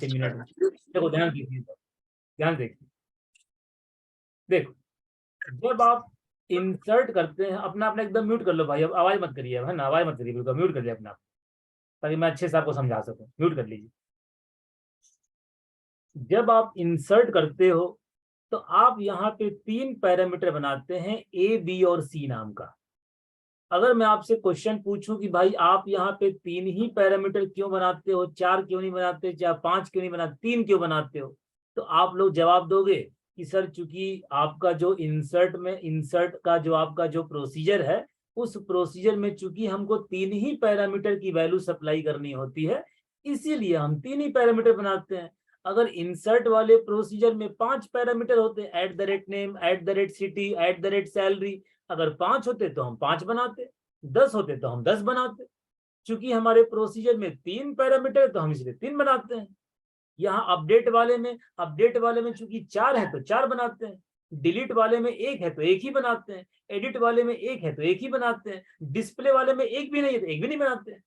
Minute में। देखो ध्यान दीजिए, ध्यान देखिए, देखो जब आप इंसर्ट करते हैं, अपना अपना एकदम म्यूट कर लो भाई, अब आवाज मत करिए, है ना, आवाज मत करिए, बिल्कुल म्यूट कर लिया अपना, ताकि मैं अच्छे से आपको समझा सकूं। म्यूट कर लीजिए। जब आप इंसर्ट करते हो तो आप यहाँ पे 3 पैरामीटर बनाते हैं, ए बी और सी नाम का। अगर मैं आपसे क्वेश्चन पूछूं कि भाई आप यहाँ पे 3 ही पैरामीटर क्यों बनाते हो, 4 क्यों नहीं बनाते, या 5 क्यों नहीं बनाते, 3 क्यों बनाते हो, तो आप लोग जवाब दोगे कि सर चूंकि आपका जो इंसर्ट का जो आपका जो प्रोसीजर है, उस प्रोसीजर में चूंकि हमको 3 ही पैरामीटर की वैल्यू सप्लाई करनी होती है, इसीलिए हम 3 ही पैरामीटर बनाते हैं। अगर इंसर्ट वाले प्रोसीजर में 5 पैरामीटर होते, @नेम, @सिटी, @सैलरी, अगर 5 होते तो हम 5 बनाते, 10 होते तो हम 10 बनाते। चूंकि हमारे प्रोसीजर में 3 पैरामीटर तो हम इसलिए 3 बनाते हैं। यहाँ अपडेट वाले में चूंकि 4 है तो 4 बनाते हैं, डिलीट वाले में 1 है तो 1 ही बनाते हैं, एडिट वाले में 1 है तो 1 ही बनाते हैं, डिस्प्ले वाले में 1 भी नहीं है तो 1 भी नहीं बनाते हैं।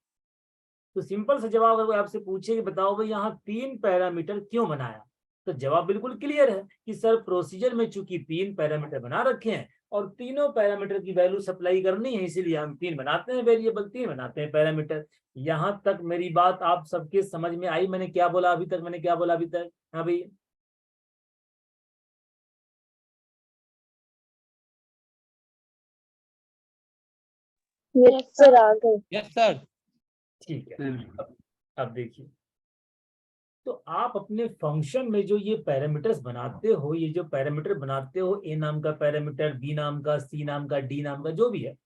तो सिंपल सा जवाब अगर आपसे पूछे कि बताओ भाई यहाँ 3 पैरामीटर क्यों बनाया, तो जवाब बिल्कुल क्लियर है कि सर प्रोसीजर में चूंकि 3 पैरामीटर बना रखे हैं और तीनों पैरामीटर की वैल्यू सप्लाई करनी है, इसीलिए हम 3 बनाते हैं वेरिएबल, 3 बनाते हैं पैरामीटर। यहां तक मेरी बात आप सबके समझ में आई? मैंने क्या बोला अभी तक? हाँ भाई, यस सर, आ गए। Yes sir. ठीक है। अब देखिए, तो आप अपने फंक्शन में जो ये पैरामीटर्स बनाते हो, ये जो पैरामीटर बनाते हो, ए नाम का पैरामीटर, बी नाम का, सी नाम का, डी नाम का, जो भी है,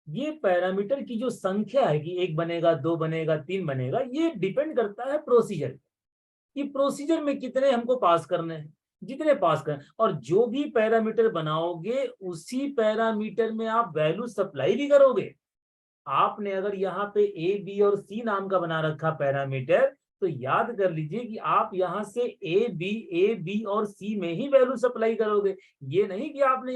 ये पैरामीटर की जो संख्या है कि 1 बनेगा, 2 बनेगा, 3 बनेगा, ये डिपेंड करता है प्रोसीजर कि प्रोसीजर में कितने हमको पास करने हैं, जितने पास करें। और जो भी पैरामीटर बनाओगे उसी पैरामीटर में आप वैल्यू सप्लाई भी करोगे। आपने अगर यहाँ पे ए बी और सी नाम का बना रखा पैरामीटर, तो याद कर लीजिए कि आप यहाँ से ए बी और सी में ही वैल्यू सप्लाई करोगे। ये नहीं कि आपने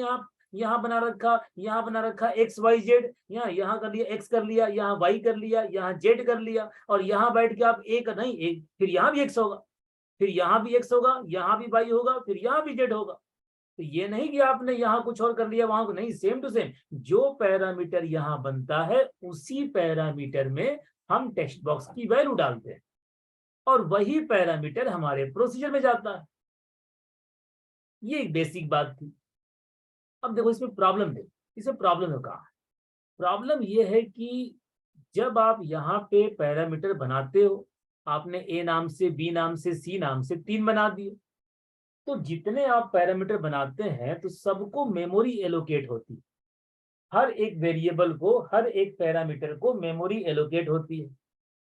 यहाँ बना रखा एक्स वाई जेड, यहाँ कर लिया एक्स कर लिया, यहाँ वाई कर लिया, यहाँ जेड कर लिया, और यहाँ बैठ के आप एक नहीं एक, फिर यहाँ भी एक्स होगा, फिर यहाँ भी एक्स होगा, यहाँ भी वाई होगा, फिर यहाँ भी जेड होगा। तो ये नहीं कि आपने यहाँ कुछ और कर लिया वहां को, नहीं, सेम टू सेम जो पैरामीटर यहाँ बनता है उसी पैरामीटर में हम टेक्स्ट बॉक्स की वैल्यू डालते हैं और वही पैरामीटर हमारे प्रोसीजर में जाता है। ये एक बेसिक बात थी। अब देखो इसमें प्रॉब्लम है, इसमें प्रॉब्लम है कहा। प्रॉब्लम ये है कि जब आप यहाँ पे पैरामीटर बनाते हो, आपने ए नाम से, बी नाम से, सी नाम से 3 बना दिए, तो जितने आप पैरामीटर बनाते हैं तो सबको मेमोरी एलोकेट होती है। हर एक वेरिएबल को, हर एक पैरामीटर को मेमोरी एलोकेट होती है।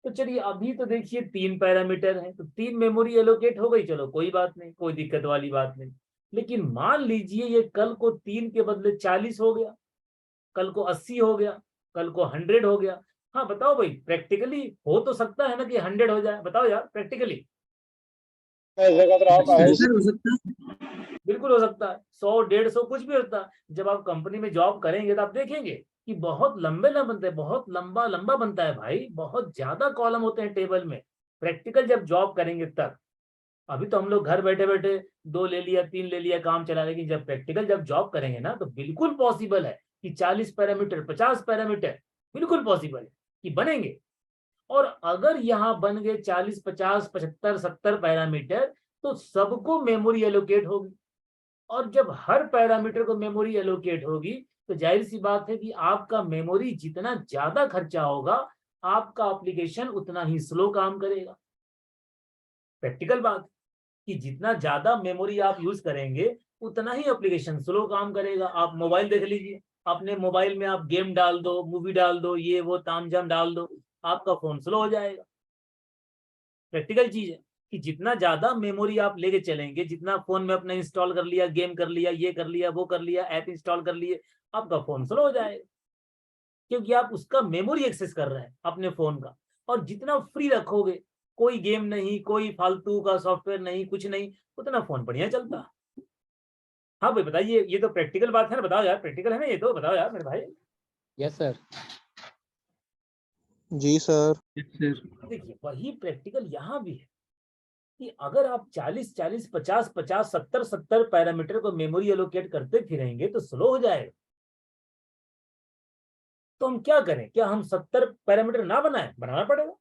तो चलिए अभी तो देखिए 3 पैरामीटर हैं तो 3 मेमोरी एलोकेट हो गई, चलो कोई बात नहीं, कोई दिक्कत वाली बात नहीं। लेकिन मान लीजिए ये कल को 3 के बदले 40 हो गया, कल को 80 हो गया, कल को 100 हो गया। हाँ बताओ भाई, प्रैक्टिकली हो तो सकता है ना कि 100 हो जाए? बताओ यार प्रैक्टिकली। बिल्कुल हो सकता है, 100 150 कुछ भी होता है। जब आप कंपनी में जॉब करेंगे तो आप देखेंगे कि बहुत लंबे ना बनते हैं, बहुत लंबा लंबा बनता है भाई, बहुत ज्यादा कॉलम होते हैं टेबल में। प्रैक्टिकल जब जॉब करेंगे तब। अभी तो हम लोग घर बैठे बैठे 2 ले लिया, 3 ले लिया, काम चला, लेकिन जब प्रैक्टिकल जब जॉब करेंगे ना तो बिल्कुल पॉसिबल है कि 40 पैरामीटर, 50 पैरामीटर बिल्कुल पॉसिबल है कि बनेंगे। और अगर यहाँ बन गए 40, 50, 75, 70 पैरामीटर, तो सबको मेमोरी एलोकेट होगी। और जब हर पैरामीटर को मेमोरी एलोकेट होगी तो जाहिर सी बात है कि आपका मेमोरी जितना ज्यादा खर्चा होगा, आपका एप्लीकेशन उतना ही स्लो काम करेगा। प्रैक्टिकल बात कि जितना ज्यादा मेमोरी आप यूज करेंगे उतना ही एप्लीकेशन स्लो काम करेगा। आप मोबाइल देख लीजिए, अपने मोबाइल में आप गेम डाल दो, मूवी डाल दो, ये वो तामझाम डाल दो, आपका फोन स्लो हो जाएगा। प्रैक्टिकल चीज है कि जितना ज्यादा मेमोरी आप लेके चलेंगे, जितना फोन में अपना इंस्टॉल कर लिया, गेम कर लिया, ये कर लिया, वो कर लिया, ऐप इंस्टॉल कर लिए, आपका फोन स्लो हो जाएगा, क्योंकि आप उसका मेमोरी एक्सेस कर रहे हैं अपने फोन का। और जितना फ्री रखोगे, कोई गेम नहीं, कोई फालतू का सॉफ्टवेयर नहीं, कुछ नहीं, उतना फोन बढ़िया चलता है। हाँ भाई बताइए, ये तो प्रैक्टिकल बात है ना, बताओ यार, प्रैक्टिकल है ना ये तो, बताओ यार मेरे भाई। Yes sir. जी सर। देखिए वही प्रैक्टिकल यहाँ भी है। कि अगर आप 40 40 50 50 70 70 पैरामीटर को मेमोरी एलोकेट करते फिरेंगे तो स्लो हो जाएगा। तो हम क्या करें, क्या हम 70 पैरामीटर ना बनाएं? बनाना पड़ेगा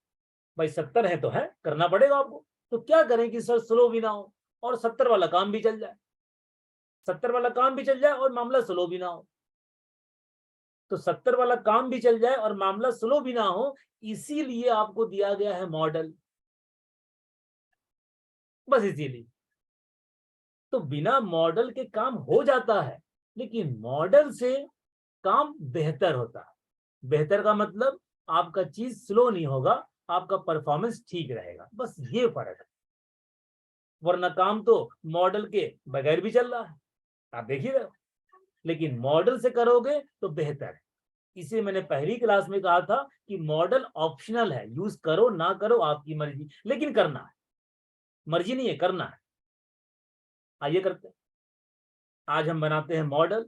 भाई, 70 है तो है, करना पड़ेगा आपको। तो क्या करें कि सर स्लो भी ना हो और 70 वाला काम भी चल जाए, 70 वाला काम भी चल जाए और मामला स्लो भी ना हो। तो 70 वाला काम भी चल जाए और मामला स्लो भी ना हो, इसीलिए आपको दिया गया है मॉडल, बस इसीलिए। तो बिना मॉडल के काम हो जाता है, लेकिन मॉडल से काम बेहतर होता है। बेहतर का मतलब आपका चीज स्लो नहीं होगा, आपका परफॉर्मेंस ठीक रहेगा, बस ये फर्क है। वरना काम तो मॉडल के बगैर भी चल रहा है, आप देख ही रहे हो। लेकिन मॉडल से करोगे तो बेहतर है। इसे मैंने पहली क्लास में कहा था कि मॉडल ऑप्शनल है, यूज करो ना करो आपकी मर्जी, लेकिन करना है। मर्जी नहीं है, करना है। आइए करते हैं। आज हम बनाते हैं मॉडल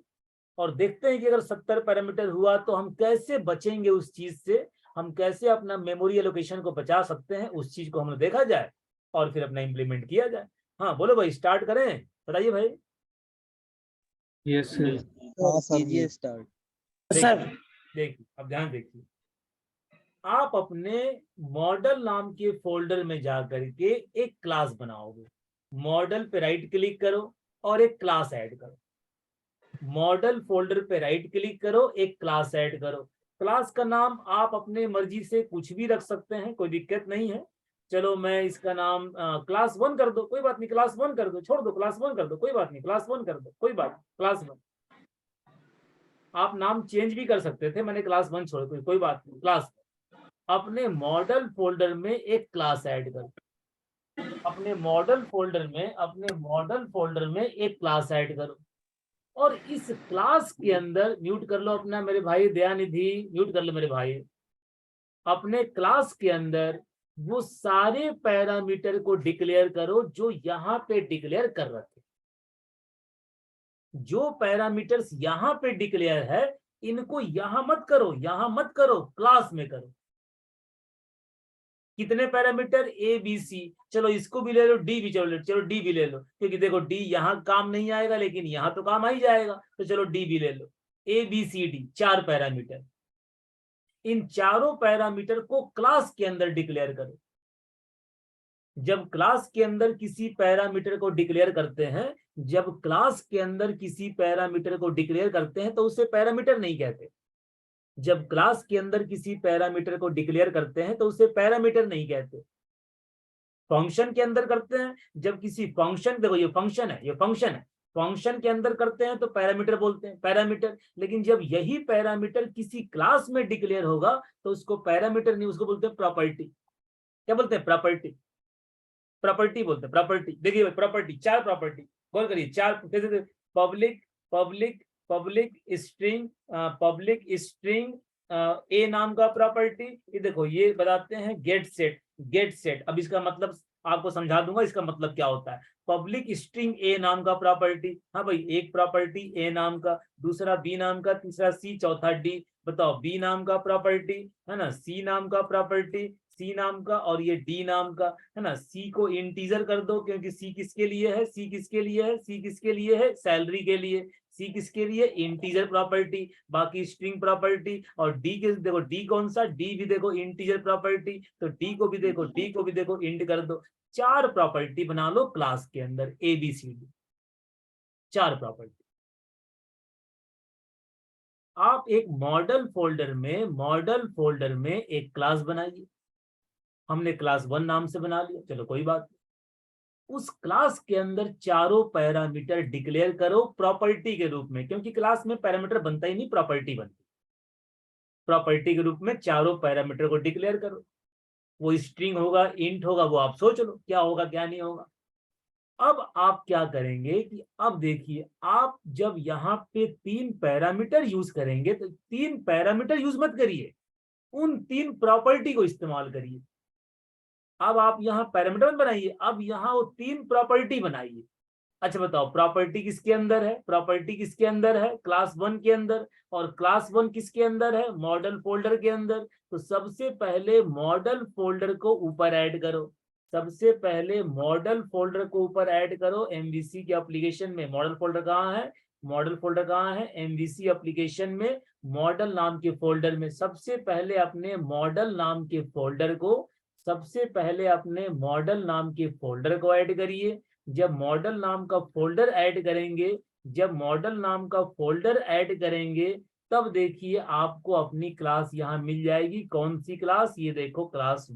और देखते हैं कि अगर 70 पैरामीटर हुआ तो हम कैसे बचेंगे उस चीज से, हम कैसे अपना मेमोरी एलोकेशन को बचा सकते हैं, उस चीज को हमने देखा जाए और फिर अपना इंप्लीमेंट किया जाए। हाँ बोलो भाई, स्टार्ट करें, बताइए भाई। Yes sir. हाँ कीजिए स्टार्ट। देखिए देखिए, अब ध्यान देखिए। आप अपने मॉडल नाम के फोल्डर में जाकर के एक क्लास बनाओगे। मॉडल पे राइट क्लिक करो और एक क्लास ऐड करो। मॉडल फोल्डर पे राइट क्लिक करो, एक क्लास ऐड करो। क्लास का नाम आप अपने मर्जी से कुछ भी रख सकते हैं, कोई दिक्कत नहीं है। चलो मैं इसका नाम क्लास 1 कर दो, कोई बात नहीं, क्लास 1 कर दो, छोड़ दो क्लास 1 कर दो, कोई बात नहीं, क्लास 1 कर दो, कोई बात नहीं, क्लास 1। आप नाम चेंज भी कर सकते थे, मैंने क्लास 1 छोड़, कोई बात नहीं, क्लास। अपने मॉडल फोल्डर में एक क्लास ऐड करो। अपने मॉडल फोल्डर में एक क्लास ऐड करो और इस क्लास के अंदर, म्यूट कर लो अपना मेरे भाई दयानिधि, म्यूट कर लो मेरे भाई। अपने क्लास के अंदर वो सारे पैरामीटर को डिक्लेयर करो जो यहां पे डिक्लेयर कर रखे। जो पैरामीटर्स यहां पे डिक्लेयर है इनको यहां मत करो, यहां मत करो, क्लास में करो। कितने पैरामीटर? ए बी सी, चलो इसको भी ले लो, डी भी चलो डी भी ले लो, क्योंकि देखो डी यहां काम नहीं आएगा लेकिन यहां तो काम आ ही जाएगा, तो चलो डी भी ले लो। A B C D 4 parameter. इन चारों पैरामीटर को क्लास के अंदर डिक्लेयर करो। जब क्लास के अंदर किसी पैरामीटर को डिक्लेयर करते हैं, जब क्लास के अंदर किसी पैरामीटर को डिक्लेयर करते हैं तो उसे पैरामीटर नहीं कहते। जब क्लास के अंदर किसी पैरामीटर को डिक्लेयर करते हैं तो उसे पैरामीटर नहीं कहते। फंक्शन के अंदर करते हैं, जब किसी फंक्शन, देखो ये फंक्शन है, ये फंक्शन है, फंक्शन के अंदर करते हैं तो पैरामीटर बोलते हैं, पैरामीटर। लेकिन जब यही पैरामीटर किसी क्लास में डिक्लेयर होगा तो उसको पैरामीटर नहीं, उसको बोलते हैं प्रॉपर्टी। क्या बोलते हैं? प्रॉपर्टी। प्रॉपर्टी बोलते हैं, प्रॉपर्टी। देखिए प्रॉपर्टी, 4 प्रॉपर्टी, गौर करिए, 4 कैसे? Public public public string, public string ए नाम का प्रॉपर्टी। ये देखो ये बताते हैं गेट सेट, गेट सेट। अब इसका मतलब आपको समझा दूंगा, इसका मतलब क्या होता है। पब्लिक स्ट्रिंग ए नाम का प्रॉपर्टी, हाँ भाई, एक प्रॉपर्टी ए नाम का, दूसरा बी नाम का, तीसरा सी, चौथा डी। बताओ, बी नाम का प्रॉपर्टी है ना, सी नाम का प्रॉपर्टी, सी नाम का, और ये डी नाम का है ना। सी को इंटीजर कर दो क्योंकि सी किसके लिए है, सी किसके लिए है, सी किसके लिए है, सैलरी के लिए। सी किसके लिए? Integer property. बाकी स्ट्रिंग प्रॉपर्टी। और डी के देखो, डी कौन सा? डी भी देखो इंटीजर प्रॉपर्टी, तो डी को भी देखो, डी को भी देखो इंट कर दो। 4 प्रॉपर्टी बना लो क्लास के अंदर, A B C D, 4 property. आप एक मॉडल फोल्डर में एक क्लास बनाइए। हमने क्लास 1 नाम से बना लिया, चलो कोई बात नहीं। उस क्लास के अंदर चारों पैरामीटर डिक्लेयर करो प्रॉपर्टी के रूप में, क्योंकि क्लास में पैरामीटर बनता ही नहीं, प्रॉपर्टी बनती। प्रॉपर्टी के रूप में चारों पैरामीटर को डिक्लेयर करो। वो स्ट्रिंग होगा, इंट होगा, वो आप सोच लो क्या होगा क्या नहीं होगा। अब आप क्या करेंगे कि अब देखिए, आप जब यहाँ पे 3 पैरामीटर यूज करेंगे तो 3 पैरामीटर यूज मत करिए, उन 3 प्रॉपर्टी को इस्तेमाल करिए। अब आप यहाँ पैरामीटर बनाइए, अब यहाँ वो 3 प्रॉपर्टी बनाइए। अच्छा बताओ, प्रॉपर्टी किसके अंदर है? प्रॉपर्टी किसके अंदर है? क्लास 1 के अंदर। और क्लास 1 किसके अंदर है? मॉडल फोल्डर के अंदर। तो सबसे पहले मॉडल फोल्डर को ऊपर ऐड करो, सबसे पहले मॉडल फोल्डर को ऊपर ऐड करो एमवीसी के एप्लीकेशन में। मॉडल फोल्डर कहाँ है? मॉडल फोल्डर कहाँ है? एमवीसी एप्लीकेशन में मॉडल नाम के फोल्डर में। सबसे पहले अपने मॉडल नाम के फोल्डर को ऐड करिए। जब मॉडल नाम का फोल्डर ऐड करेंगे तब देखिए आपको अपनी क्लास यहाँ मिल जाएगी। कौन सी क्लास? ये देखो, क्लास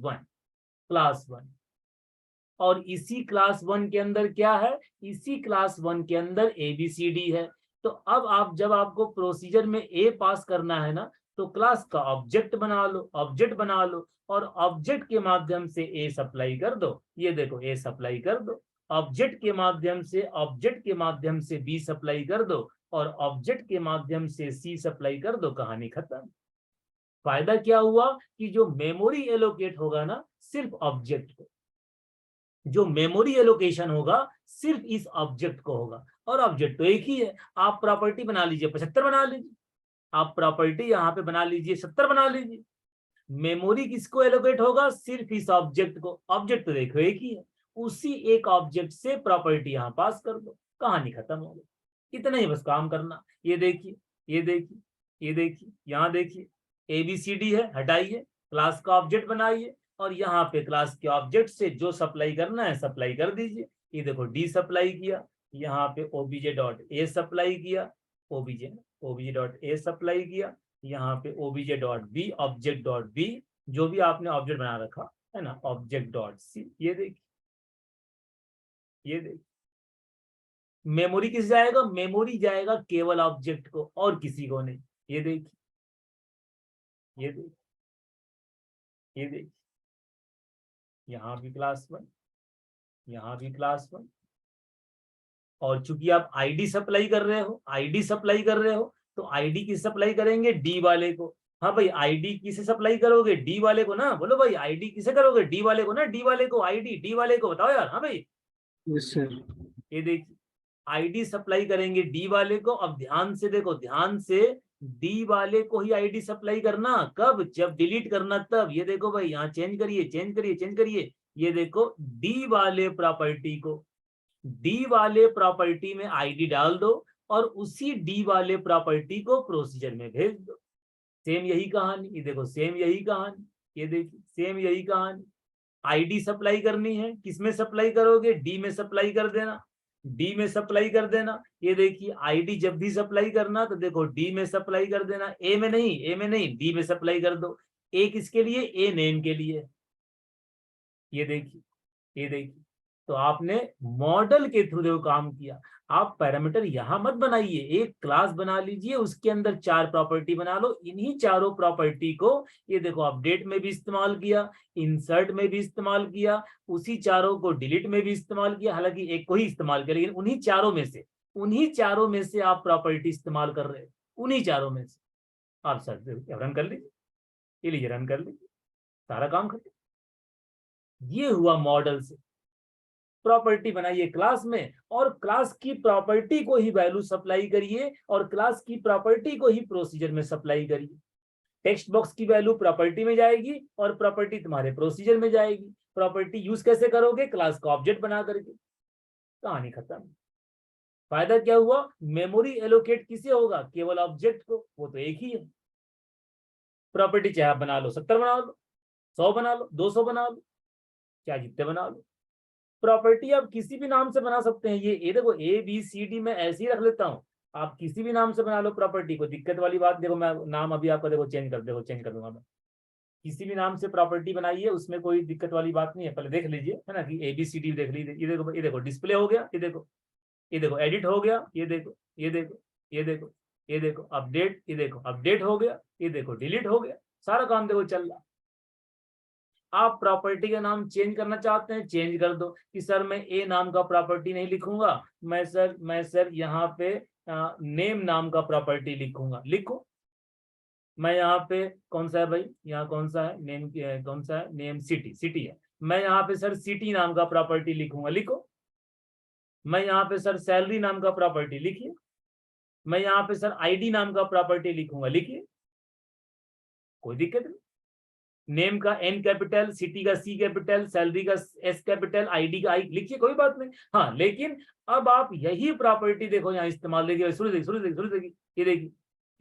1। और इसी क्लास 1 के अंदर क्या है? इसी क्लास 1 के अंदर ABCD है। तो अब जब आपको प्रोसीजर में A पास करना है ना, तो क्लास का ऑब्जेक्ट बना लो और ऑब्जेक्ट के माध्यम से A सप्लाई कर दो। ये देखो, A सप्लाई कर दो। ऑब्जेक्ट के माध्यम से B सप्लाई कर दो और ऑब्जेक्ट के माध्यम से C सप्लाई कर दो। कहानी खत्म। फायदा क्या हुआ कि जो मेमोरी एलोकेट होगा ना, सिर्फ ऑब्जेक्ट को, जो मेमोरी एलोकेशन होगा सिर्फ इस ऑब्जेक्ट को होगा। और ऑब्जेक्ट तो एक ही है। आप प्रॉपर्टी बना लीजिए 75 बना लीजिए, आप प्रॉपर्टी यहाँ पे बना लीजिए 70 बना लीजिए। मेमोरी किसको एलोकेट होगा? सिर्फ इस ऑब्जेक्ट को। ऑब्जेक्ट तो देखो एक ही है, उसी एक ऑब्जेक्ट से प्रॉपर्टी यहाँ पास कर दो। कहानी खत्म हो गई। इतना ही बस काम करना। ये देखिए, यहाँ देखिए, ABCD है, हटाइए, क्लास का ऑब्जेक्ट बनाइए और यहाँ पे क्लास के ऑब्जेक्ट से जो सप्लाई करना है सप्लाई कर दीजिए। ये देखो, D सप्लाई किया, यहाँ पे obj.a सप्लाई किया, obj.a सप्लाई किया, यहाँ पे obj.b, ऑब्जेक्ट.b, जो भी आपने ऑब्जेक्ट बना रखा है ना, ऑब्जेक्ट.c। ये देखिए, मेमोरी किस जाएगा? मेमोरी जाएगा केवल ऑब्जेक्ट को और किसी को नहीं। ये देखिए, यहाँ भी क्लास 1, यहाँ भी क्लास 1। और चूंकि आप आईडी सप्लाई कर रहे हो, तो आईडी किस सप्लाई करेंगे? डी वाले को। हाँ भाई, आईडी किसे सप्लाई करोगे? डी वाले को ना। बोलो भाई, आईडी किसे करोगे? डी वाले को ना, डी वाले को, आईडी डी वाले को बताओ यार। हाँ भाई, यस सर। ये देखिए, आईडी सप्लाई करेंगे डी वाले को। अब ध्यान से देखो, ध्यान से, डी वाले को ही आईडी सप्लाई करना। कब? जब डिलीट करना तब। ये देखो भाई, यहाँ चेंज करिए। ये देखो, डी वाले प्रॉपर्टी में आईडी डाल दो और उसी डी वाले प्रॉपर्टी को प्रोसीजर में भेज दो। सेम यही कहानी। ये देखो, सेम यही कहानी। ये देखिए, सेम यही कहानी। आईडी सप्लाई करनी है, किसमें सप्लाई करोगे? डी में सप्लाई कर देना। ये देखिए, आईडी जब भी सप्लाई करना तो देखो, डी में सप्लाई कर देना, ए में नहीं, डी में सप्लाई कर दो। ए किसके लिए? ए नेम के लिए। ये देखिए, तो आपने मॉडल के थ्रू देखो काम किया। आप पैरामीटर यहां मत बनाइए, एक क्लास बना लीजिए, उसके अंदर 4 प्रॉपर्टी बना लो। इन्हीं चारों प्रॉपर्टी को ये देखो, अपडेट में भी इस्तेमाल किया, इंसर्ट में भी इस्तेमाल किया, उसी चारों को डिलीट में भी इस्तेमाल किया। हालांकि एक को ही इस्तेमाल किया, लेकिन उन्हीं चारों में से आप प्रॉपर्टी इस्तेमाल कर रहे हो। उन्हीं चारों में से आप सर रन कर लीजिए, ये लीजिए, रन कर लीजिए, सारा काम खत्म। ये हुआ मॉडल से। प्रॉपर्टी बनाइए क्लास में और क्लास की प्रॉपर्टी को ही वैल्यू सप्लाई करिए और क्लास की प्रॉपर्टी को ही प्रोसीजर में सप्लाई करिए। टेक्स्ट बॉक्स की वैल्यू प्रॉपर्टी में जाएगी और प्रॉपर्टी तुम्हारे प्रोसीजर में जाएगी। प्रॉपर्टी यूज कैसे करोगे? क्लास का ऑब्जेक्ट बना करके। कहानी खत्म। फायदा क्या हुआ? मेमोरी एलोकेट किसे होगा? केवल ऑब्जेक्ट को। वो तो एक ही है। प्रॉपर्टी चाहे आप बना लो 70 बना लो, 100 बना लो, 200 बना लो, चाहे जितने बना लो। प्रॉपर्टी आप किसी भी नाम से बना सकते हैं। ये देखो, ABCD में ऐसे ही रख लेता हूँ, आप किसी भी नाम से बना लो प्रॉपर्टी को। दिक्कत वाली बात देखो, मैं नाम अभी आपका देखो चेंज कर दूंगा मैं। किसी भी नाम से प्रॉपर्टी बनाइए, उसमें कोई दिक्कत वाली बात नहीं है। पहले देख लीजिए, है ना, कि ABCD देख लीजिए। ये देखो डिस्प्ले हो गया, ये देखो एडिट हो गया, ये देखो अपडेट, ये देखो अपडेट हो गया, ये देखो डिलीट हो गया। सारा काम देखो चल रहा। आप प्रॉपर्टी का नाम चेंज करना चाहते हैं, चेंज कर दो कि सर मैं ए नाम का प्रॉपर्टी नहीं लिखूंगा, मैं सर यहाँ पे नेम नाम का प्रॉपर्टी लिखूंगा। लिखो। मैं यहाँ पे कौन सा है भाई, यहाँ कौन सा है नेम, कौन सा है नेम? सिटी है। मैं यहाँ पे सर सिटी नाम का प्रॉपर्टी लिखूंगा। लिखो। मैं यहाँ पे सर सैलरी नाम का प्रॉपर्टी लिखिए। मैं यहाँ पे सर आईडी नाम का प्रॉपर्टी लिखूंगा। लिखिए, कोई दिक्कत नहीं। नेम का N कैपिटल, सिटी का C कैपिटल, सैलरी का S कैपिटल, आईडी का I लिखिए, कोई बात नहीं। हाँ, लेकिन अब आप यही प्रॉपर्टी देखो यहाँ इस्तेमाल, देखिए शुरू देखिए, ये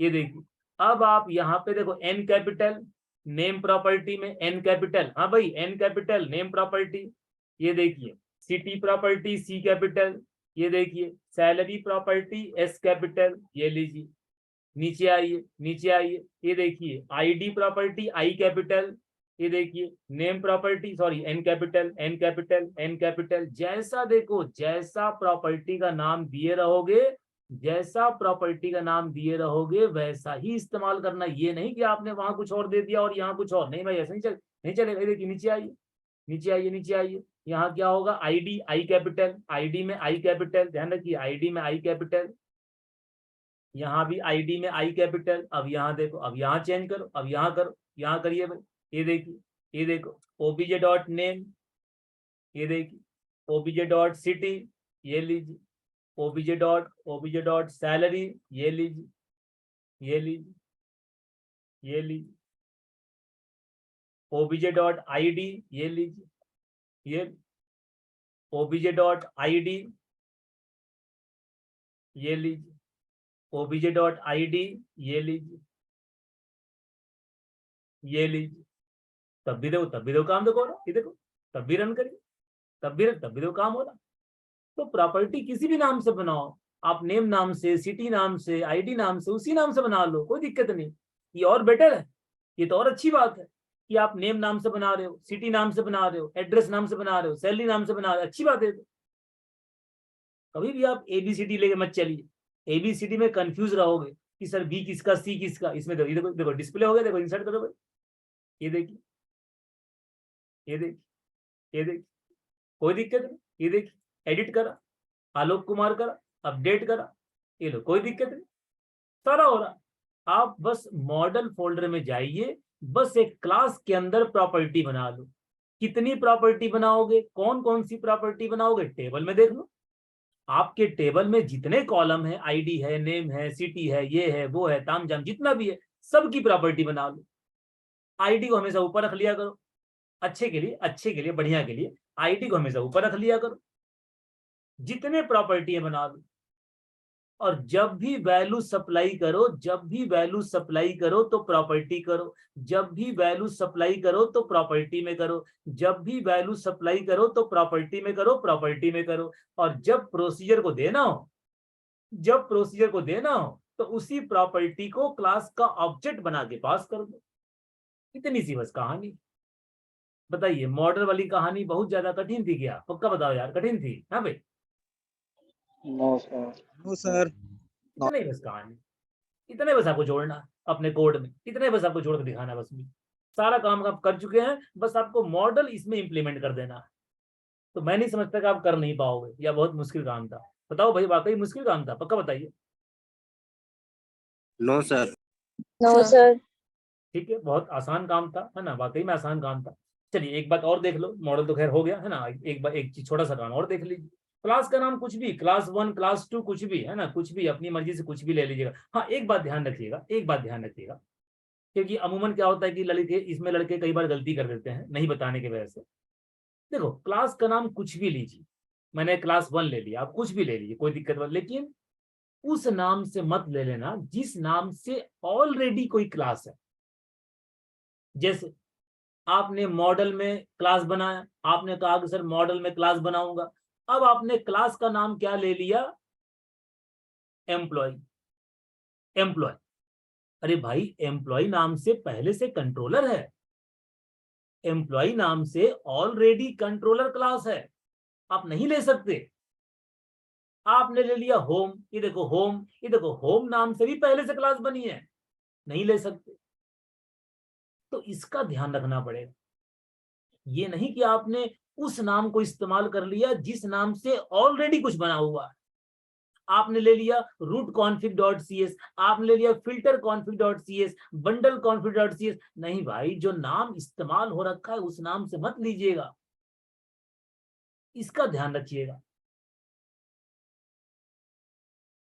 देखिए, अब आप यहाँ पे देखो N कैपिटल, नेम प्रॉपर्टी में N कैपिटल, हाँ भाई N कैपिटल नेम प्रॉपर्टी, ये देखिए सिटी प्रॉपर्टी C कैपिटल, ये देखिए सैलरी प्रॉपर्टी S कैपिटल, ये लीजिए, नीचे आइए, ये देखिए आईडी प्रॉपर्टी I कैपिटल, ये देखिए name property sorry N capital, जैसा देखो, जैसा प्रॉपर्टी का नाम दिए रहोगे वैसा ही इस्तेमाल करना। ये नहीं कि आपने वहां कुछ और दे दिया और यहाँ कुछ और, नहीं भाई ऐसा नहीं चलेगा। देखिए नीचे आइए, यहाँ क्या होगा, आईडी I कैपिटल, आईडी में I कैपिटल, ध्यान रखिए आईडी में I कैपिटल, यहाँ भी आईडी में I कैपिटल। अब यहाँ देखो, अब यहाँ चेंज करो, अब यहाँ करो, यहाँ करिए भाई, ये देखिए, ये देखो obj डॉट नेम, ये देखिए obj डॉट सिटी, ये लीजिए obj डॉट सैलरी, ये लीजिए, obj डॉट आईडी, ये लीजिए, ये obj डॉट आईडी, ये लीजिए obj डॉट आईडी, ये लीजिए, तब भी देखो काम देखो रहा, ये देखो तब भी रन करिए, तब भी देखो काम हो रहा। तो प्रॉपर्टी किसी भी नाम से बनाओ, आप नेम नाम से, सिटी नाम से, आईडी नाम से, उसी नाम से बना लो, कोई दिक्कत नहीं। ये और बेटर है, ये तो और अच्छी बात है कि आप नेम नाम से बना रहे हो, सिटी नाम से बना रहे हो, एड्रेस नाम से बना रहे हो, सैलरी नाम से बना रहे हो, अच्छी बात है। कभी भी आप ABCD लेके मत चलिए, ABCD में कंफ्यूज रहोगे कि सर B किसका, C किसका। इसमें देखो डिस्प्ले हो गया, देखो इंसर्ट करो भाई, ये देखिए, कोई दिक्कत नहीं, ये देखिए एडिट करा, आलोक कुमार करा, अपडेट करा, ये लो, कोई दिक्कत नहीं, सारा हो रहा। आप बस मॉडल फोल्डर में जाइए, बस एक क्लास के अंदर प्रॉपर्टी बना लो। कितनी प्रॉपर्टी बनाओगे, कौन कौन सी प्रॉपर्टी बनाओगे, टेबल में देख लो। आपके टेबल में जितने कॉलम है, आईडी है, नेम है, सिटी है, ये है, वो है, तामझाम जितना भी है, सबकी प्रॉपर्टी बना लो। आईडी को हमेशा ऊपर रख लिया करो, अच्छे के लिए, बढ़िया के लिए आईडी को हमेशा ऊपर रख लिया करो। जितने प्रॉपर्टी बना लो, और जब भी वैल्यू सप्लाई करो तो प्रॉपर्टी करो, जब भी वैल्यू सप्लाई करो तो प्रॉपर्टी में करो, जब भी वैल्यू सप्लाई करो तो प्रॉपर्टी में करो। और जब प्रोसीजर को देना हो तो उसी प्रॉपर्टी को क्लास का ऑब्जेक्ट बना के पास कर दो। इतनी सी बस कहानी। बताइए, मॉडल वाली कहानी बहुत ज्यादा कठिन थी क्या? पक्का बताओ यार, कठिन थी? हाँ भाई, No sir. इतने बस कहानी, इतने बस आपको जोड़ना अपने कोड में, इतने बस आपको जोड़ के दिखाना, बस सारा काम आप कर चुके हैं, बस आपको मॉडल इसमें इंप्लीमेंट कर देना। तो मैं नहीं समझता कि आप कर नहीं पाओगे, या बहुत मुश्किल काम था? बताओ भाई, वाकई मुश्किल काम था? पक्का बताइए। No sir. No sir. ठीक है, बहुत आसान काम था, है ना? वाकई में आसान काम था। चलिए एक बात और देख लो, मॉडल तो खैर हो गया है ना, एक चीज छोटा सा काम और देख लीजिए। क्लास का नाम कुछ भी, क्लास 1, क्लास 2, कुछ भी, है ना, कुछ भी अपनी मर्जी से कुछ भी ले लीजिएगा। हाँ, एक बात ध्यान रखिएगा, क्योंकि अमूमन क्या होता है कि लड़के कई बार गलती कर देते हैं नहीं बताने की वजह से। देखो, क्लास का नाम कुछ भी लीजिए, मैंने क्लास 1 ले लिया, आप कुछ भी ले लीजिए, कोई दिक्कत नहीं, लेकिन उस नाम से मत ले लेना जिस नाम से ऑलरेडी कोई क्लास है। जैसे आपने मॉडल में क्लास बनाया, आपने कहा कि सर मॉडल में क्लास बनाऊंगा, अब आपने क्लास का नाम क्या ले लिया, एम्प्लॉय। अरे भाई, एम्प्लॉय नाम से पहले से कंट्रोलर है, एम्प्लॉय नाम से ऑलरेडी कंट्रोलर क्लास है, आप नहीं ले सकते। आपने ले लिया होम, ये देखो होम नाम से भी पहले से क्लास बनी है, नहीं ले सकते। तो इसका ध्यान रखना पड़ेगा, ये नहीं कि आपने उस नाम को इस्तेमाल कर लिया जिस नाम से ऑलरेडी कुछ बना हुआ है। आपने ले लिया रूट config.cs, आपने ले लिया filter config.cs, bundle config.cs, नहीं भाई, जो नाम इस्तेमाल हो रखा है उस नाम से मत लीजिएगा, इसका ध्यान रखिएगा।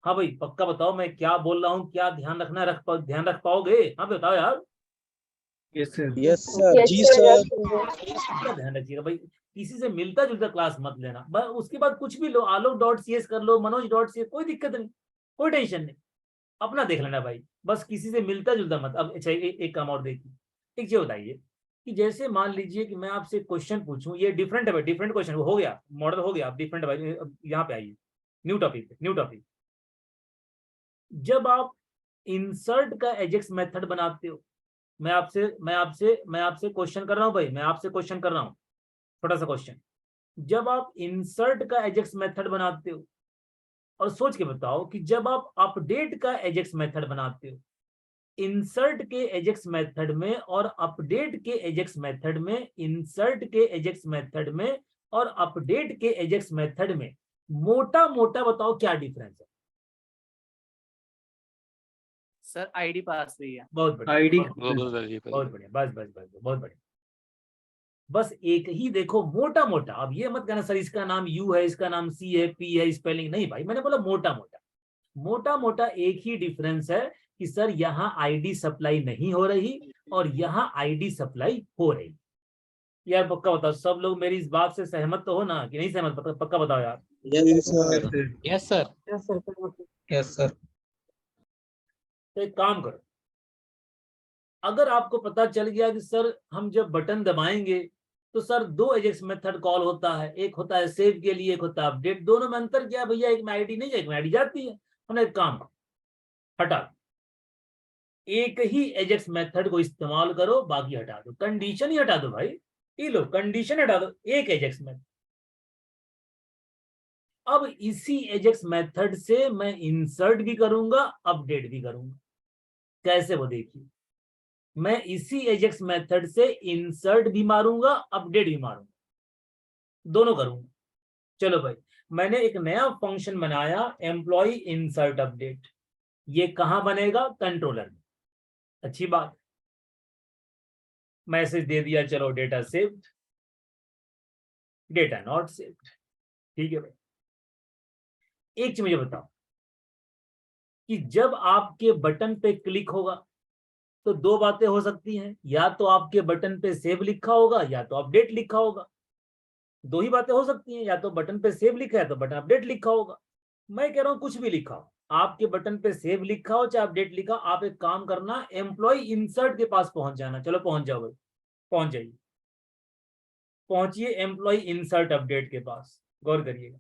हाँ भाई, पक्का बताओ मैं क्या बोल रहा हूँ, क्या ध्यान रख पाओगे? हाँ बताओ यार। Yes sir. Yes sir. Yes जी सर सर। इसका ध्यान रखिएगा भाई, किसी से मिलता जुलता क्लास मत लेना। बस उसके बाद कुछ भी लो, आलोक डॉट सी एस कर लो, मनोज डॉट सी एस, कोई दिक्कत नहीं, कोई टेंशन नहीं, अपना देख लेना भाई, बस किसी से मिलता जुलता मत। अब अच्छा एक काम और देखिए, एक चीज बताइए कि जैसे मान लीजिए कि मैं आपसे क्वेश्चन पूछूं, ये डिफरेंट है भाई, डिफरेंट क्वेश्चन हो गया, मॉडल हो गया, अब डिफरेंट भाई, अब यहाँ पे आइए, न्यू टॉपिक पे, न्यू टॉपिक। जब आप इंसर्ट का एजेक्स मेथड बनाते हो, मैं आपसे क्वेश्चन कर रहा हूं भाई, मैं आपसे क्वेश्चन कर रहा हूं, छोटा सा क्वेश्चन। जब आप इंसर्ट का एजेक्स मेथड बनाते हो, और सोच के बताओ कि जब आप अपडेट का एजेक्स मेथड बनाते हो, इंसर्ट के एजेक्स मेथड में और अपडेट के एजेक्स मेथड में, इंसर्ट के एजेक्स मेथड में और अपडेट के एजेक्स मेथड में मोटा मोटा बताओ क्या डिफरेंस है? सर आईडी पास हुई है। बहुत बढ़िया, आईडी बहुत बढ़िया, बस बस बस, बहुत बढ़िया। बस एक ही देखो, मोटा मोटा, अब ये मत कहना सर इसका नाम यू है, इसका नाम सी है, पी है, स्पेलिंग नहीं भाई, मैंने बोला मोटा मोटा, मोटा मोटा एक ही डिफरेंस है कि सर यहाँ आईडी सप्लाई नहीं हो रही और यहाँ आईडी सप्लाई हो रही। यार पक्का बताओ, सब लोग मेरी इस बात से सहमत तो हो ना, कि नहीं सहमत? पक्का बताओ यार। Yes sir. Yes sir. Yes sir. तो एक काम करो, अगर आपको पता चल गया कि सर हम जब बटन दबाएंगे तो सर दो एजेक्स मेथड कॉल होता है, एक होता है सेव के लिए, एक होता है अपडेट, दोनों में अंतर क्या है भैया? एक में आईडी नहीं है, एक में आईडी जाती है। हमने एक काम हटा, एक ही एजेक्स मेथड को इस्तेमाल करो, बाकी हटा दो, कंडीशन ही हटा दो भाई, ये लो कंडीशन हटा दो, एक एजेक्स मेथड। अब इसी एजेक्स मेथड से मैं इंसर्ट भी करूंगा, अपडेट भी करूंगा। कैसे? वो देखिए, मैं इसी एजेक्स मेथड से इंसर्ट भी मारूंगा, अपडेट भी मारूंगा, दोनों करूंगा। चलो भाई, मैंने एक नया फंक्शन बनाया, एम्प्लॉय इंसर्ट अपडेट। ये कहां बनेगा? कंट्रोलर में। अच्छी बात, मैसेज दे दिया, चलो data saved, data not saved. ठीक है भाई, एक चीज मुझे बताओ कि जब आपके बटन पे क्लिक होगा तो दो बातें हो सकती हैं, या तो आपके बटन पे सेव लिखा होगा या तो अपडेट लिखा होगा। दो ही बातें हो सकती हैं, या तो बटन पे सेव लिखा है तो बटन अपडेट लिखा होगा। मैं कह रहा हूं कुछ भी लिखा हो, आपके बटन पे सेव लिखा हो चाहे अपडेट लिखा, आप एक काम करना, एम्प्लॉय इंसर्ट के पास पहुंच जाना। चलो पहुंच जाओ भाई, पहुंच जाइए, पहुंचिए एम्प्लॉय इंसर्ट अपडेट के पास। गौर करिएगा,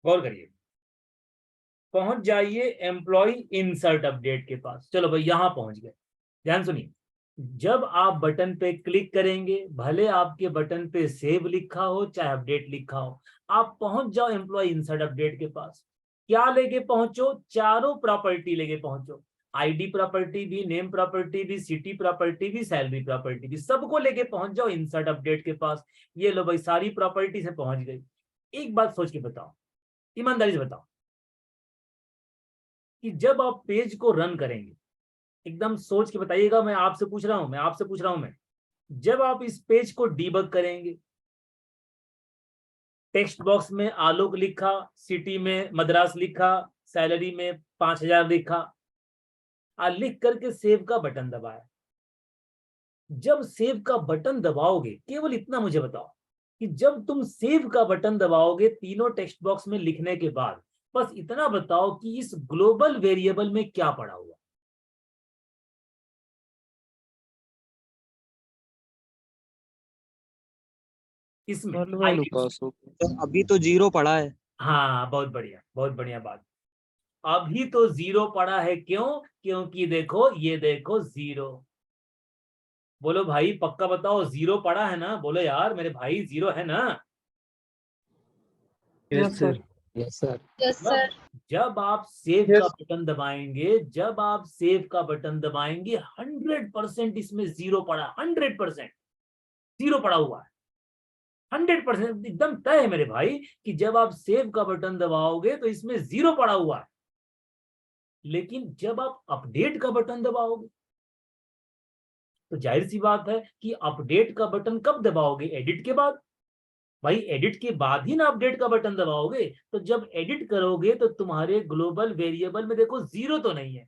गौर करिए, पहुंच जाइए एम्प्लॉय इंसर्ट अपडेट के पास। चलो भाई यहां पहुंच गए। ध्यान सुनिए, जब आप बटन पे क्लिक करेंगे, भले आपके बटन पे सेव लिखा हो चाहे अपडेट लिखा हो, आप पहुंच जाओ एम्प्लॉय इंसर्ट अपडेट के पास। क्या लेके पहुंचो? चारों प्रॉपर्टी लेके पहुंचो, आईडी प्रॉपर्टी भी, नेम प्रॉपर्टी भी, सिटी प्रॉपर्टी भी, सैलरी प्रॉपर्टी भी, सबको लेके पहुंच जाओ इंसर्ट अपडेट के पास। ये लो भाई, सारी प्रॉपर्टी से पहुंच गई। एक बात सोच के बताओ, ईमानदारी से बताओ, कि जब आप पेज को रन करेंगे, एकदम सोच के बताइएगा, मैं आपसे पूछ रहा हूं, मैं जब आप इस पेज को डीबग करेंगे, टेक्स्ट बॉक्स में आलोक लिखा, सिटी में मद्रास लिखा, सैलरी में 5,000 लिखा, लिख करके सेव का बटन दबाया। जब सेव का बटन दबाओगे, केवल इतना मुझे बताओ कि जब तुम सेव का बटन दबाओगे तीनों टेक्स्ट बॉक्स में लिखने के बाद, बस इतना बताओ कि इस ग्लोबल वेरिएबल में क्या पड़ा हुआ? इसमें तो अभी तो 0 पड़ा है। हाँ, बहुत बढ़िया, बहुत बढ़िया बात। अभी तो 0 पड़ा है, क्यों? क्योंकि देखो, ये देखो 0। बोलो भाई पक्का बताओ, 0 पड़ा है ना? बोलो यार मेरे भाई, 0 है ना? Yes sir. Yes sir. Yes sir. जब आप सेव Yes. का बटन दबाएंगे, जब आप सेव का बटन दबाएंगे, 100% इसमें 0 पड़ा, 100% 0 पड़ा हुआ है, 100% एकदम तय है मेरे भाई कि जब आप सेव का बटन दबाओगे तो इसमें 0 पड़ा हुआ है। लेकिन जब आप अपडेट का बटन दबाओगे तो जाहिर सी बात है कि अपडेट का बटन कब दबाओगे? एडिट के बाद। भाई एडिट के बाद ही ना अपडेट का बटन दबाओगे। तो जब एडिट करोगे तो तुम्हारे ग्लोबल वेरिएबल में देखो जीरो तो नहीं है,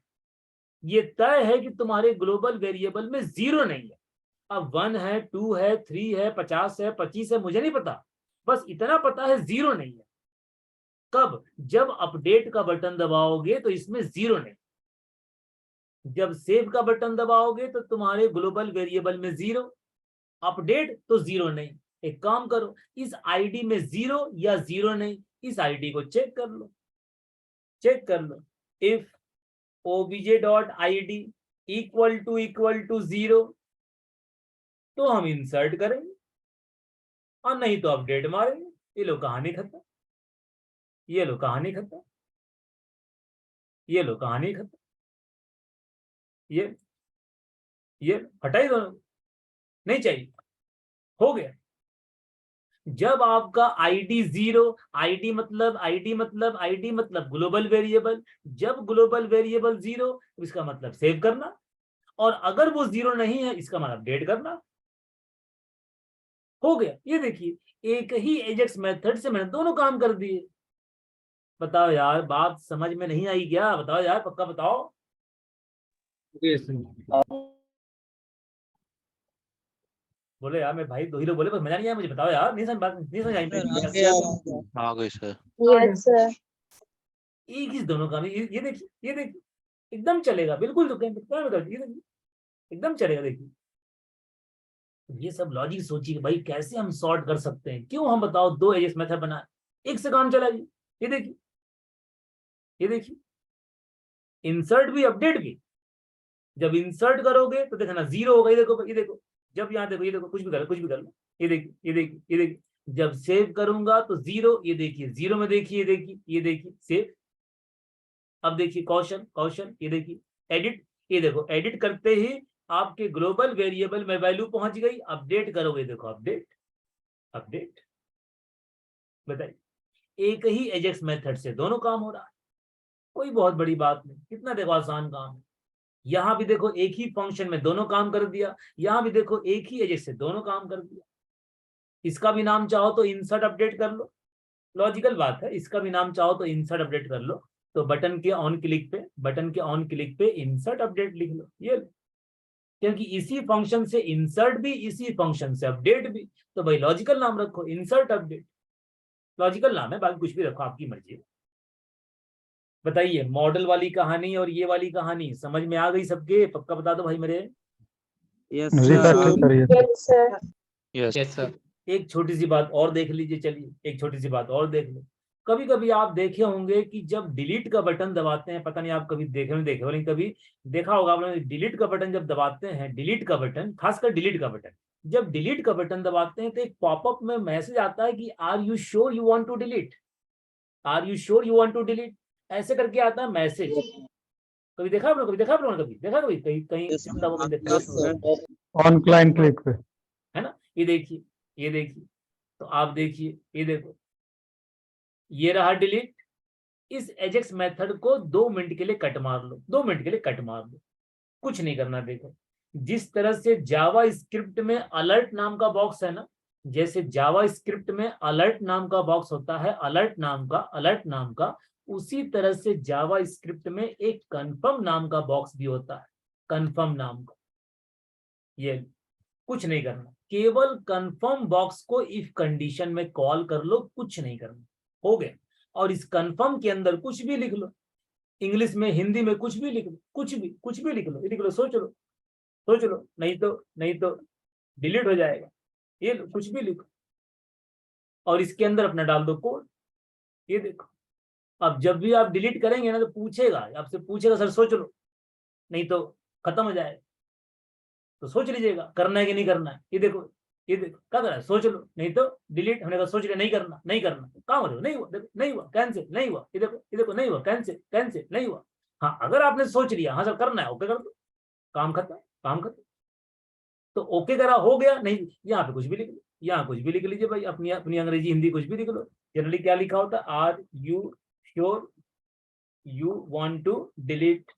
ये तय है कि तुम्हारे ग्लोबल वेरिएबल में जीरो नहीं है। अब 1 है, 2 है, 3 है, 50 है, 25 है, मुझे नहीं पता, बस इतना पता है जीरो नहीं है। कब? जब अपडेट का बटन दबाओगे तो इसमें जीरो नहीं, जब सेव का बटन दबाओगे तो तुम्हारे ग्लोबल वेरिएबल में जीरो, अपडेट तो जीरो नहीं। एक काम करो, इस आईडी में जीरो या जीरो नहीं, इस आईडी को चेक कर लो, चेक कर लो। If obj.id equal to zero तो हम इंसर्ट करेंगे, और नहीं तो अपडेट मारेंगे। ये लो कहानी खत्म, ये लो कहानी खत्म, ये लो कहानी खत्म। ये हटाई दोनों, नहीं चाहिए, हो गया। जब आपका आईडी जीरो, आईडी मतलब ग्लोबल वेरिएबल, जब ग्लोबल वेरिएबल जीरो इसका मतलब सेव करना, और अगर वो जीरो नहीं है इसका मतलब अपडेट करना। हो गया। ये देखिए एक ही एजेक्स मेथड से मैंने दोनों काम कर दिए। बताओ यार, बात समझ में नहीं आई क्या? बताओ यार, पक्का बताओ। Yes, sir. बोले यार, मैं भाई दो ही लोग बोले, बस मजा नहीं आया मुझे। बताओ यार, नहीं समझ बात, नहीं समझ आई सर, मेरी। आ गया। आ गई सर। Yes sir. एक ही दोनों काम। ये देखिए, ये देखिए, एकदम चलेगा, बिल्कुल तो ये देखिए, एकदम चलेगा। देखिए ये सब लॉजिक सोचिए भाई, कैसे हम सॉर्ट कर सकते हैं। क्यों हम बताओ दो एजेक्स मेथड बनाए, एक से काम चला जी। ये देखिए, ये देखिए, इंसर्ट भी अपडेट भी। जब इंसर्ट करोगे तो देखना जीरो होगा। ये देखो, ये देखो, जब यहाँ देखो, ये देखो, कुछ भी कर लो, कुछ भी कर लो। ये देखिए, ये देखिए, ये देखिए, जब सेव करूंगा तो जीरो। ये देखिए जीरो में, देखिए, ये देखिए, ये देखिए सेव। अब देखिए कौशल, कौशल, ये देखिए एडिट। ये देखो एडिट करते ही आपके ग्लोबल वेरिएबल में वैल्यू पहुंच गई। अपडेट करोगे, देखो अपडेट, अपडेट। बताइए, एक ही एजेक्स मेथड से दोनों काम हो रहा है, कोई बहुत बड़ी बात नहीं। कितना देखो आसान काम है। यहां भी देखो एक ही फंक्शन में दोनों काम कर दिया, यहां भी देखो एक ही एजेक्स से दोनों काम कर दिया। इसका भी नाम चाहो तो इंसर्ट अपडेट कर लो, लॉजिकल बात है। इसका भी नाम चाहो तो इंसर्ट अपडेट कर लो, तो बटन के ऑन क्लिक पे, बटन के ऑन क्लिक पे इंसर्ट अपडेट लिख लो। ये क्योंकि इसी फंक्शन से इंसर्ट भी, इसी फंक्शन से अपडेट भी, तो भाई लॉजिकल नाम रखो, इंसर्ट अपडेट। लॉजिकल नाम है, बाकी कुछ भी रखो, आपकी मर्जी है। बताइए, मॉडल वाली कहानी और ये वाली कहानी समझ में आ गई सबके? पक्का बता दो भाई मेरे। यस जी sir, sir. Sir, yes. Yes sir. Yes yes sir. एक छोटी सी बात और देख लीजिए, चलिए एक छोटी सी बात और देख लो। कभी कभी आप देखे होंगे कि जब डिलीट का बटन दबाते हैं, पता नहीं आप कभी देखे नहीं देखे हो, लेकिन कभी देखा होगा आपने, डिलीट का बटन जब दबाते हैं, डिलीट का बटन, खासकर डिलीट का बटन, जब डिलीट का बटन दबाते हैं तो एक पॉपअप में मैसेज आता है कि are you sure you want to delete, are you sure you want to delete, ऐसे करके आता है मैसेज। कभी देखा आप लोग? कभी देखा आप लोगों ने? कभी देखा? कभी कहीं कहीं Yes, sir. किताबों में देखा? Yes, sir. On client click पे. है ना? ये देखिए, ये देखिए, तो आप देखिए, ये देखो, ये रहा डिलीट। इस एजेक्स मेथड को 2 मिनट के लिए कट मार लो, 2 मिनट के लिए कट मार लो, कुछ नहीं करना। देखो जिस तरह से जावा स्क्रिप्ट में अलर्ट नाम का बॉक्स है ना, जैसे जावा स्क्रिप्ट में अलर्ट नाम का बॉक्स होता है, अलर्ट नाम का, अलर्ट नाम का, उसी तरह से जावा स्क्रिप्ट में एक कंफर्म नाम का बॉक्स भी होता है, कंफर्म नाम का। ये कुछ नहीं करना, केवल कंफर्म बॉक्स को इफ कंडीशन में कॉल कर लो, कुछ नहीं करना। हो गया। और इस कंफर्म के अंदर कुछ भी लिख लो, इंग्लिश में, हिंदी में, कुछ भी लिख लो, कुछ भी लिख लो, लिख लो, सोच लो, सोच लो, नहीं तो डिलीट हो जाएगा। ये लो, कुछ भी लिखो, और इसके अंदर अपना डाल दो कोड। ये देखो, अब जब भी आप डिलीट करेंगे ना तो पूछेगा, आपसे पूछेगा सर सोच लो, नहीं तो खत्म हो जाएगा। तो सोच लीजिएगा करना है कि नहीं करना है। ये देखो, ये देखो क्या कर रहा है, सोच लो, नहीं तो डिलीट। हमने कहा सोच लिया, नहीं करना, नहीं करना, काम हो नहीं हुआ, देखो नहीं हुआ, कैंसिल नहीं हुआ। ये देखो, ये देखो, नहीं हुआ, कैंसिल, कैंसिल नहीं हुआ। हाँ, अगर आपने सोच लिया हाँ सर करना है, ओके कर दो, काम खत्म, काम खत्म। तो ओके करा, हो गया। नहीं, यहाँ पे कुछ भी लिख लो, यहाँ कुछ भी लिख लीजिए भाई, अपनी अपनी अंग्रेजी हिंदी कुछ भी लिख लो। जनरली क्या लिखा होता है, are you sure you want to delete,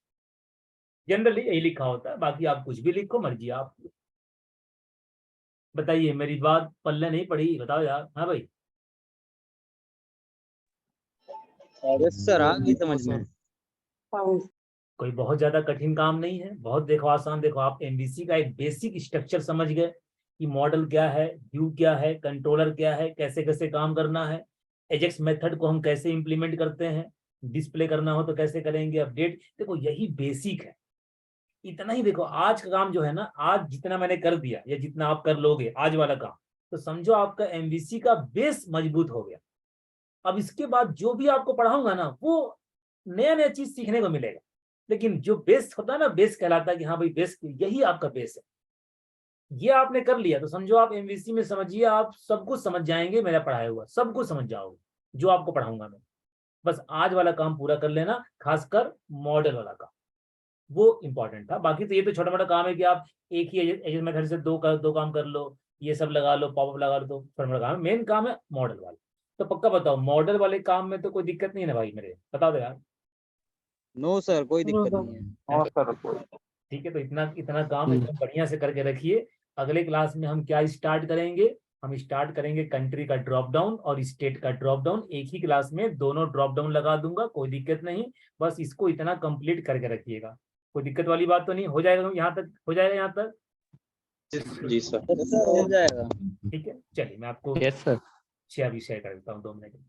generally यही लिखा होता है। बाकी आप कुछ भी लिखो, मर्जी आप। बताइए, मेरी बात पल्ले नहीं पड़ी, बताओ यार। हाँ भाई, यस सर, आ गई समझ में। हाँ कोई बहुत ज्यादा कठिन काम नहीं है, बहुत देखो आसान। देखो आप एमवीसी का एक बेसिक स्ट्रक्चर समझ गए कि मॉडल क्या है, व्यू क्या है, कंट्रोलर क्या है, कैसे कैसे काम करना है, एजेक्स मेथड को हम कैसे इंप्लीमेंट करते हैं, डिस्प्ले करना हो तो कैसे करेंगे, अपडेट। देखो यही बेसिक है, इतना ही। देखो आज का काम जो है ना, आज जितना मैंने कर दिया या जितना आप कर लोगे आज वाला काम, तो समझो आपका एमवीसी का बेस मजबूत हो गया। अब इसके बाद जो भी आपको पढ़ाऊंगा ना, वो नया नया चीज सीखने को मिलेगा। लेकिन जो बेस होता है ना, बेस कहलाता है कि हाँ भाई बेस, यही आपका बेस है। ये आपने कर लिया तो समझो आप एमवीसी में, समझिए आप सब कुछ समझ जाएंगे, मेरा पढ़ाया हुआ सब कुछ समझ जाओगे जो आपको पढ़ाऊंगा मैं। बस आज वाला काम पूरा कर लेना, खासकर मॉडल वाला काम, वो इंपॉर्टेंट था। बाकी तो ये तो छोटा मोटा काम है कि आप एक ही एजेस मेथड से दो काम कर लो, ये सब लगा लो, पॉपअप लगा लो, तो छोटा मोटा काम है। मेन काम है मॉडल वाला। तो पक्का बताओ, मॉडल वाले काम में तो कोई दिक्कत नहीं है ना भाई मेरे, बता दो यार। नो सर, कोई दिक्कत नहीं है। ठीक है, तो इतना इतना काम एकदम बढ़िया से करके रखिए। अगले क्लास में हम क्या स्टार्ट करेंगे, हम स्टार्ट करेंगे कंट्री का ड्रॉप डाउन और स्टेट का ड्रॉप डाउन। एक ही क्लास में दोनों ड्रॉप डाउन लगा दूंगा, कोई दिक्कत नहीं। बस इसको इतना कंप्लीट करके रखिएगा, कोई दिक्कत वाली बात तो नहीं। हो जाएगा यहाँ तक, हो जाएगा यहाँ तक? जी सर। सर हो जाएगा। ठीक है, चलिए मैं आपको Yes, sir. शेयर भी शेयर कर देता हूँ 2 मिनट में।